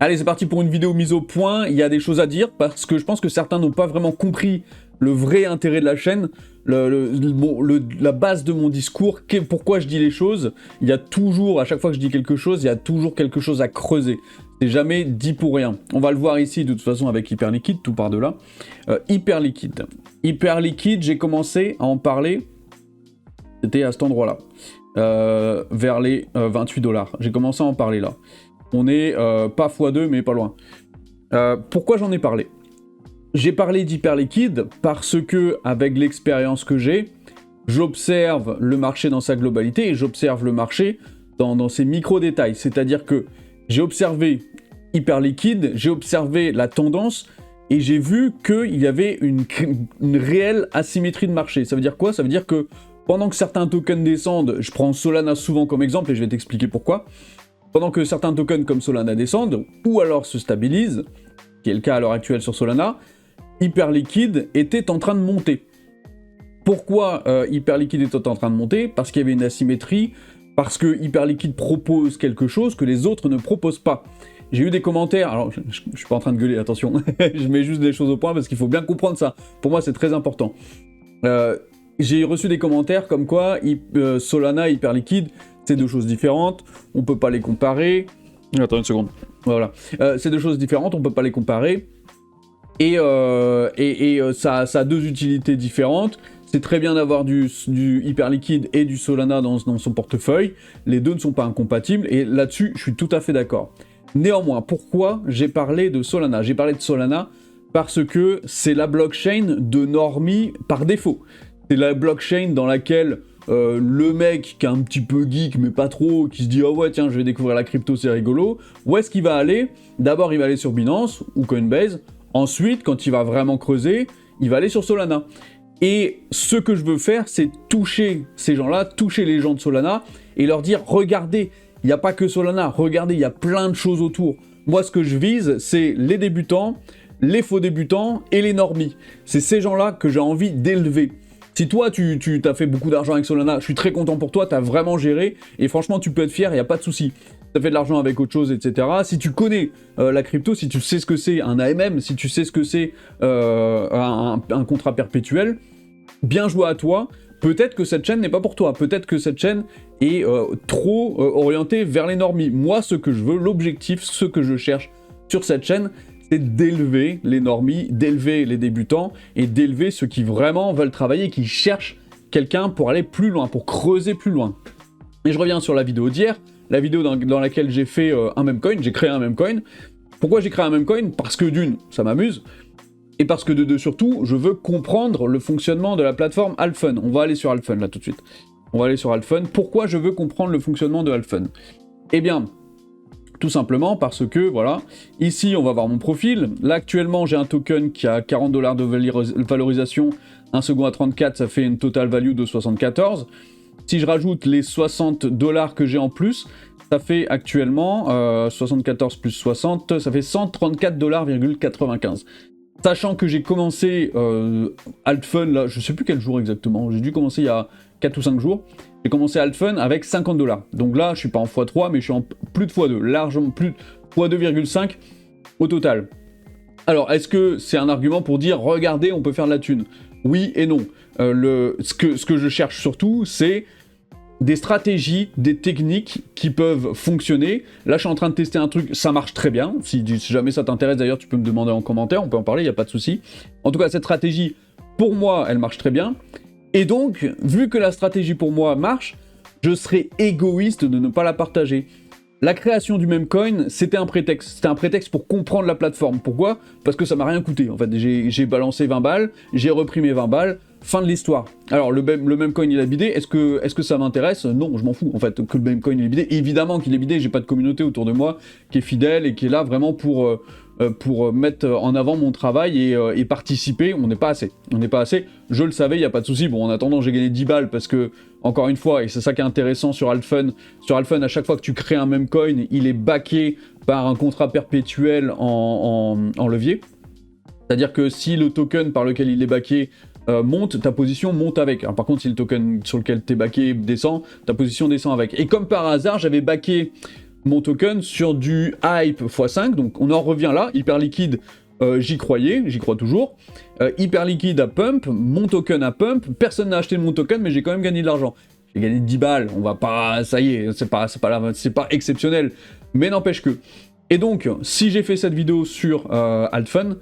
Allez, c'est parti pour une vidéo mise au point. Il y a des choses à dire parce que je pense que certains n'ont pas vraiment compris le vrai intérêt de la chaîne, la base de mon discours, pourquoi je dis les choses. Il y a toujours, à chaque fois que je dis quelque chose, il y a toujours quelque chose à creuser. C'est jamais dit pour rien. On va le voir ici de toute façon avec Hyperliquid, tout par de là. Hyperliquid. Hyperliquid, j'ai commencé à en parler, c'était à cet endroit-là, vers les 28$. J'ai commencé à en parler là. On est pas x2 mais pas loin. Pourquoi j'en ai parlé? J'ai parlé d'Hyperliquid parce que, avec l'expérience que j'ai, j'observe le marché dans sa globalité et j'observe le marché dans ses micro-détails. C'est-à-dire que j'ai observé Hyperliquid, j'ai observé la tendance et j'ai vu qu'il y avait une réelle asymétrie de marché. Ça veut dire quoi? Ça veut dire que pendant que certains tokens descendent, je prends Solana souvent comme exemple et je vais t'expliquer pourquoi. Pendant que certains tokens comme Solana descendent, ou alors se stabilisent, qui est le cas à l'heure actuelle sur Solana, Hyperliquid était en train de monter. Pourquoi Hyperliquid était en train de monter? Parce qu'il y avait une asymétrie, parce que Hyperliquid propose quelque chose que les autres ne proposent pas. J'ai eu des commentaires, alors je suis pas en train de gueuler, attention, je mets juste des choses au point parce qu'il faut bien comprendre ça. Pour moi c'est très important. J'ai reçu des commentaires comme quoi Solana et Hyperliquid, c'est deux choses différentes, on peut pas les comparer. Attends une seconde. Voilà. C'est deux choses différentes, on peut pas les comparer. Et ça a deux utilités différentes. C'est très bien d'avoir du Hyperliquid et du Solana dans son portefeuille. Les deux ne sont pas incompatibles, et là-dessus, je suis tout à fait d'accord. Néanmoins, pourquoi j'ai parlé de Solana? J'ai parlé de Solana parce que c'est la blockchain de Normie par défaut. C'est la blockchain dans laquelle le mec qui est un petit peu geek, mais pas trop, qui se dit « Ah ouais, tiens, je vais découvrir la crypto, c'est rigolo », où est-ce qu'il va aller? D'abord, il va aller sur Binance ou Coinbase. Ensuite, quand il va vraiment creuser, il va aller sur Solana. Et ce que je veux faire, c'est toucher ces gens-là, toucher les gens de Solana, et leur dire « Regardez, il n'y a pas que Solana, regardez, il y a plein de choses autour. » Moi, ce que je vise, c'est les débutants, les faux débutants et les normies. C'est ces gens-là que j'ai envie d'élever. Si toi, tu as fait beaucoup d'argent avec Solana, je suis très content pour toi, tu as vraiment géré, et franchement, tu peux être fier, il n'y a pas de souci. Tu as fait de l'argent avec autre chose, etc. Si tu connais la crypto, si tu sais ce que c'est un AMM, si tu sais ce que c'est un contrat perpétuel, bien joué à toi. Peut-être que cette chaîne n'est pas pour toi, peut-être que cette chaîne est trop orientée vers les normies. Moi, ce que je veux, l'objectif, ce que je cherche sur cette chaîne, c'est d'élever les normies, d'élever les débutants et d'élever ceux qui vraiment veulent travailler, qui cherchent quelqu'un pour aller plus loin, pour creuser plus loin. Et je reviens sur la vidéo d'hier, la vidéo dans laquelle j'ai fait un memcoin, j'ai créé un memcoin. Pourquoi j'ai créé un memcoin? Parce que d'une, ça m'amuse, et parce que de deux, surtout, je veux comprendre le fonctionnement de la plateforme Alfun. On va aller sur Alfun là tout de suite. On va aller sur Alfun. Pourquoi je veux comprendre le fonctionnement de Alfun? Eh bien, tout simplement parce que, voilà, ici on va voir mon profil. Là actuellement j'ai un token qui a 40$ de valorisation, 1 second à 34, ça fait une total value de 74. Si je rajoute les 60$ que j'ai en plus, ça fait actuellement 74 plus 60, ça fait 134,95$. Sachant que j'ai commencé Altfun, là, je sais plus quel jour exactement, j'ai dû commencer il y a 4 ou 5 jours. J'ai commencé Altfun avec 50$. Donc là, je suis pas en x3, mais je suis en plus de x2, largement plus de x2,5 au total. Alors, est-ce que c'est un argument pour dire, regardez, on peut faire de la thune? Oui et non. Ce que je cherche surtout, c'est des stratégies, des techniques qui peuvent fonctionner. Là, je suis en train de tester un truc, ça marche très bien. Si jamais ça t'intéresse, d'ailleurs, tu peux me demander en commentaire, on peut en parler, il n'y a pas de souci. En tout cas, cette stratégie, pour moi, elle marche très bien. Et donc, vu que la stratégie pour moi marche, je serais égoïste de ne pas la partager. La création du memcoin, c'était un prétexte. C'était un prétexte pour comprendre la plateforme. Pourquoi? Parce que ça m'a rien coûté. En fait, j'ai balancé 20 balles, j'ai repris mes 20 balles, fin de l'histoire. Alors, le memcoin, il a bidé. Est-ce que ça m'intéresse? Non, je m'en fous, en fait, que le memcoin, il est bidé. Évidemment qu'il est bidé, j'ai pas de communauté autour de moi qui est fidèle et qui est là vraiment pour mettre en avant mon travail et participer. On n'est pas assez. On n'est pas assez. Je le savais, il n'y a pas de souci. Bon, en attendant, j'ai gagné 10 balles parce que, encore une fois, et c'est ça qui est intéressant sur Alfun, à chaque fois que tu crées un memcoin, il est backé par un contrat perpétuel en levier. C'est-à-dire que si le token par lequel il est backé monte, ta position monte avec. Alors, par contre, si le token sur lequel tu es backé descend, ta position descend avec. Et comme par hasard, j'avais backé mon token sur du hype x5, donc on en revient là, hyper liquide, j'y croyais, j'y crois toujours, hyper liquide à pump, mon token à pump, personne n'a acheté mon token, mais j'ai quand même gagné de l'argent. J'ai gagné 10 balles, on va pas, ça y est, c'est pas exceptionnel, mais n'empêche que. Et donc, si j'ai fait cette vidéo sur Altfun,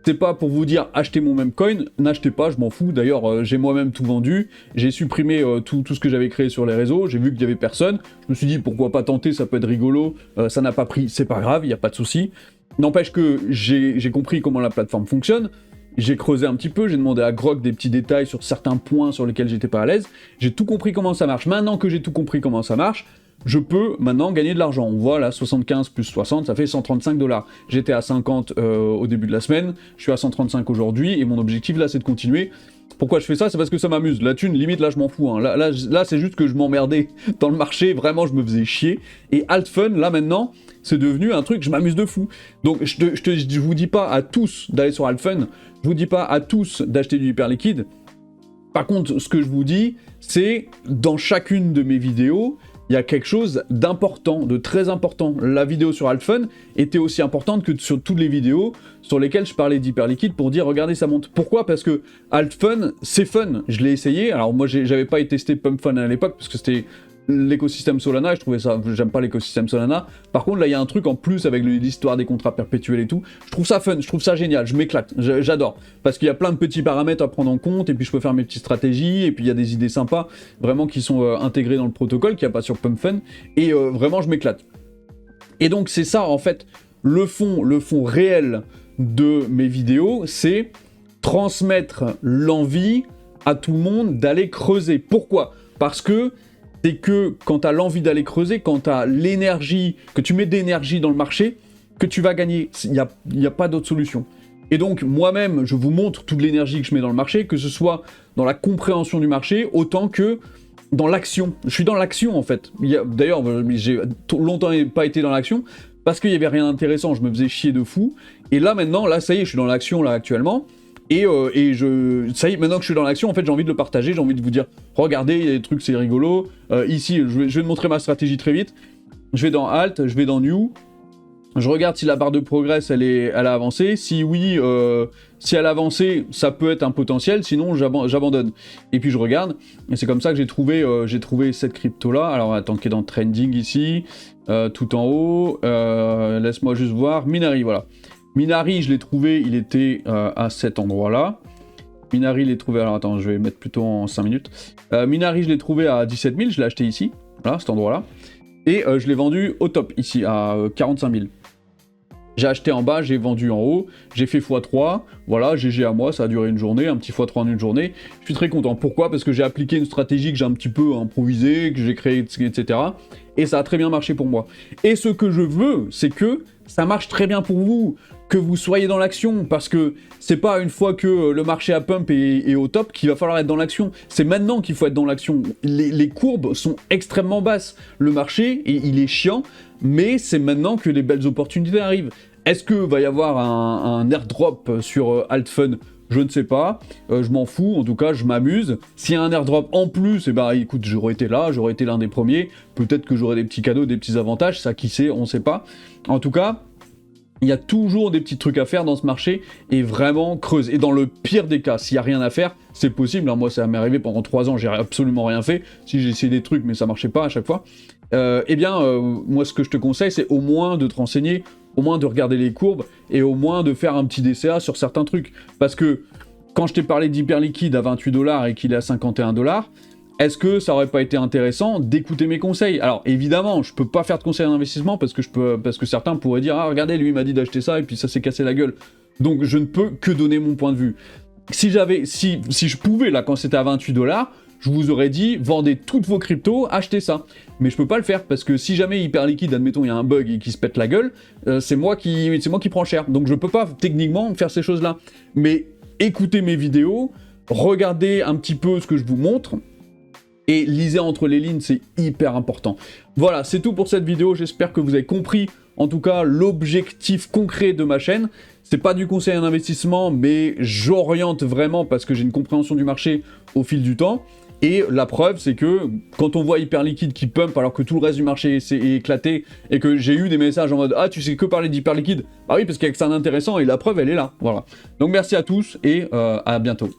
c'est pas pour vous dire achetez mon même coin, n'achetez pas, je m'en fous. D'ailleurs, j'ai moi-même tout vendu, j'ai supprimé tout ce que j'avais créé sur les réseaux, j'ai vu qu'il y avait personne, je me suis dit pourquoi pas tenter, ça peut être rigolo, ça n'a pas pris, c'est pas grave, il n'y a pas de souci. N'empêche que j'ai compris comment la plateforme fonctionne, j'ai creusé un petit peu, j'ai demandé à Grok des petits détails sur certains points sur lesquels j'étais pas à l'aise, j'ai tout compris comment ça marche. Maintenant que j'ai tout compris comment ça marche, je peux maintenant gagner de l'argent. On voit là, 75 plus 60, ça fait 135 $. J'étais à 50 au début de la semaine, je suis à 135 aujourd'hui, et mon objectif là, c'est de continuer. Pourquoi je fais ça? C'est parce que ça m'amuse. La thune, limite, là, je m'en fous. Hein. Là c'est juste que je m'emmerdais dans le marché, vraiment, je me faisais chier. Et Altfun, là, maintenant, c'est devenu un truc, je m'amuse de fou. Donc, je vous dis pas à tous d'aller sur Altfun, je vous dis pas à tous d'acheter du hyper liquide. Par contre, ce que je vous dis, c'est, dans chacune de mes vidéos, il y a quelque chose d'important, de très important. La vidéo sur Altfun était aussi importante que sur toutes les vidéos sur lesquelles je parlais d'hyper liquide pour dire regardez ça monte. Pourquoi? Parce que Altfun, c'est fun. Je l'ai essayé. Alors moi j'avais pas testé PumpFun à l'époque parce que c'était l'écosystème Solana et je trouvais ça, j'aime pas l'écosystème Solana. Par contre là il y a un truc en plus avec l'histoire des contrats perpétuels et tout. Je trouve ça fun, je trouve ça génial, je m'éclate, j'adore. Parce qu'il y a plein de petits paramètres à prendre en compte et puis je peux faire mes petites stratégies et puis il y a des idées sympas vraiment qui sont intégrées dans le protocole qu'il n'y a pas sur PumpFun et vraiment je m'éclate. Et donc c'est ça en fait le fond réel de mes vidéos, c'est transmettre l'envie à tout le monde d'aller creuser. Pourquoi? Parce que c'est que quand tu as l'envie d'aller creuser, quand tu as l'énergie, que tu mets d'énergie dans le marché, que tu vas gagner. Il n'y a pas d'autre solution. Et donc, moi-même, je vous montre toute l'énergie que je mets dans le marché, que ce soit dans la compréhension du marché, autant que dans l'action. Je suis dans l'action, en fait. D'ailleurs, j'ai longtemps pas été dans l'action, parce qu'il n'y avait rien d'intéressant, je me faisais chier de fou. Et là, maintenant, là, ça y est, je suis dans l'action, là, actuellement. Ça y est, maintenant que je suis dans l'action, en fait, j'ai envie de le partager, j'ai envie de vous dire, regardez, il y a des trucs, c'est rigolo. Ici, je vais te montrer ma stratégie très vite. Je vais dans Alt, je vais dans New. Je regarde si la barre de progress, elle a avancé. Si oui, si elle a avancé, ça peut être un potentiel, sinon j'abandonne. Et puis je regarde, et c'est comme ça que j'ai trouvé cette crypto-là. Alors attends, qui est dans Trending ici, tout en haut. Laisse-moi juste voir. Minari, voilà. Minari, je l'ai trouvé, il était à cet endroit-là. Minari, je l'ai trouvé, alors attends, je vais mettre plutôt en 5 minutes. Minari, je l'ai trouvé à 17 000, je l'ai acheté ici, voilà, cet endroit-là. Et je l'ai vendu au top, ici, à 45 000. J'ai acheté en bas, j'ai vendu en haut, j'ai fait x3, voilà, GG à moi, ça a duré une journée, un petit x3 en une journée. Je suis très content. Pourquoi? Parce que j'ai appliqué une stratégie que j'ai un petit peu improvisée, que j'ai créée, etc. Et ça a très bien marché pour moi. Et ce que je veux, c'est que ça marche très bien pour vous, que vous soyez dans l'action, parce que c'est pas une fois que le marché à pump est au top qu'il va falloir être dans l'action. C'est maintenant qu'il faut être dans l'action. Les courbes sont extrêmement basses. Le marché, il est chiant, mais c'est maintenant que les belles opportunités arrivent. Est-ce que va y avoir un airdrop sur Altfun? Je ne sais pas, je m'en fous, en tout cas je m'amuse. S'il y a un airdrop en plus, eh ben écoute, j'aurais été là, j'aurais été l'un des premiers. Peut-être que j'aurais des petits cadeaux, des petits avantages, ça qui sait, on sait pas. En tout cas, il y a toujours des petits trucs à faire dans ce marché et vraiment creuse. Et dans le pire des cas, s'il n'y a rien à faire, c'est possible. Hein, moi, ça m'est arrivé pendant 3 ans, j'ai absolument rien fait. Si j'ai essayé des trucs, mais ça marchait pas à chaque fois. Moi, ce que je te conseille, c'est au moins de te renseigner, au moins de regarder les courbes et au moins de faire un petit DCA sur certains trucs. Parce que quand je t'ai parlé d'hyper liquide à 28 $ et qu'il est à 51 $, est-ce que ça aurait pas été intéressant d'écouter mes conseils? Alors évidemment, je peux pas faire de conseils d'investissement parce que certains pourraient dire ah regardez, lui il m'a dit d'acheter ça et puis ça s'est cassé la gueule. Donc je ne peux que donner mon point de vue. Si je pouvais là quand c'était à 28 $, je vous aurais dit vendez toutes vos cryptos, achetez ça. Mais je peux pas le faire parce que si jamais hyper liquide, admettons il y a un bug et qu'il se pète la gueule, c'est moi qui prends cher. Donc je peux pas techniquement faire ces choses-là. Mais écoutez mes vidéos, regardez un petit peu ce que je vous montre. Et lisez entre les lignes, c'est hyper important. Voilà, c'est tout pour cette vidéo, j'espère que vous avez compris, en tout cas, l'objectif concret de ma chaîne. C'est pas du conseil en investissement, mais j'oriente vraiment parce que j'ai une compréhension du marché au fil du temps. Et la preuve, c'est que quand on voit Hyperliquide qui pump alors que tout le reste du marché est éclaté, et que j'ai eu des messages en mode « Ah, tu sais que parler d'Hyperliquide ?» Ah oui, parce qu'il y a que ça d'intéressant, et la preuve, elle est là. Voilà. Donc merci à tous, et à bientôt.